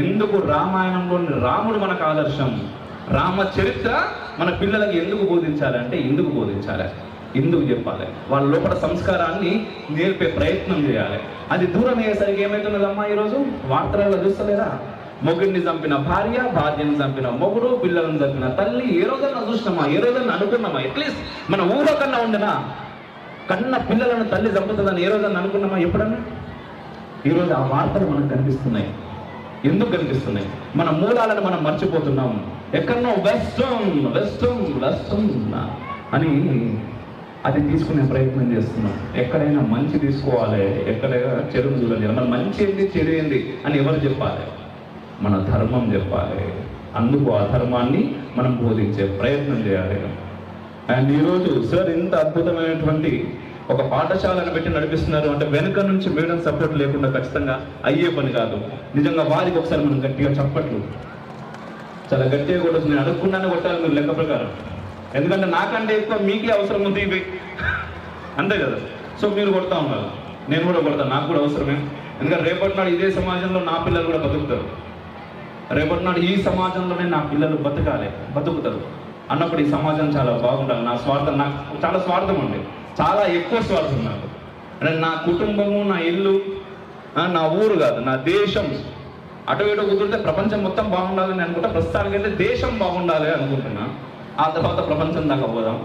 ఎందుకు రామాయణంలోని రాముడు మనకు ఆదర్శం, రామ చరిత్ర మన పిల్లలకి ఎందుకు బోధించాలి అంటే ఎందుకు బోధించాలి, ఎందుకు చెప్పాలి, వాళ్ళ లోపల సంస్కారాన్ని నేర్పే ప్రయత్నం చేయాలి. అది దూరం అయ్యేసరికి ఏమవుతున్నదమ్మా, ఈరోజు వార్తలలో చూస్తలేదా? మొగుడిని చంపిన భార్య, భార్యను చంపిన మొగుడు, పిల్లలను చంపిన తల్లి. ఏ రోజన్నా చూసినామా? ఏ రోజన్నా అనుకున్నామా? అట్లీస్ట్ మన ఊహ కన్నా ఉండనా? కన్న పిల్లలను తల్లి చంపుతుందని ఏ రోజన్నా అనుకున్నామా ఎప్పుడన్నా? ఈరోజు ఆ వార్తలు మనకు కనిపిస్తున్నాయి. ఎందుకు కనిపిస్తున్నాయి? మన మూలాలను మనం మర్చిపోతున్నాము. ఎక్కడనో వెస్టర్న్ వెస్టర్న్ వెస్టర్న్ అని అది తీసుకునే ప్రయత్నం చేస్తున్నాం. ఎక్కడైనా మంచి తీసుకోవాలి, ఎక్కడైనా చెడును చూడాలి. మన మంచి ఏంది, చెడు ఏంది అని ఎవరు చెప్పాలి? మన ధర్మం చెప్పాలి. అందుకు ఆ ధర్మాన్ని మనం బోధించే ప్రయత్నం చేయాలి. అండ్ ఈరోజు సార్ ఇంత అద్భుతమైనటువంటి ఒక పాఠశాలను పెట్టి నడిపిస్తున్నారు అంటే వెనుక నుంచి మేడం సపోర్ట్ లేకుండా ఖచ్చితంగా అయ్యే పని కాదు. నిజంగా వారికి ఒకసారి మనం గట్టిగా చప్పట్లు, చాలా గట్టిగా కొట్టచ్చు. నేను అడుక్కున్నానే కొట్టాలి మీరు లెక్క ప్రకారం, ఎందుకంటే నాకంటే ఎక్కువ మీకే అవసరం ఉంది ఇవి, అంతే కదా. సో మీరు కొడతా ఉన్నారు, నేను కూడా కొడతాను, నాకు కూడా అవసరమే. ఎందుకంటే రేపటి నాడు ఇదే సమాజంలో నా పిల్లలు కూడా బతుకుతారు. రేపటి నాడు ఈ సమాజంలోనే నా పిల్లలు బతుకుతారు అన్నప్పుడు ఈ సమాజం చాలా బాగుండాలి. నా స్వార్థం, నాకు చాలా స్వార్థం ఉంది, చాలా ఎక్కువ స్వార్థం నాకు. అంటే నా కుటుంబము, నా ఇల్లు, నా ఊరు కాదు, నా దేశం అటు ఇటు కుదిరితే ప్రపంచం మొత్తం బాగుండాలని అనుకుంటా. ప్రస్తుతానికైతే దేశం బాగుండాలి అనుకుంటున్నా. ఆ తర్వాత ప్రపంచం దాకా పోదాం.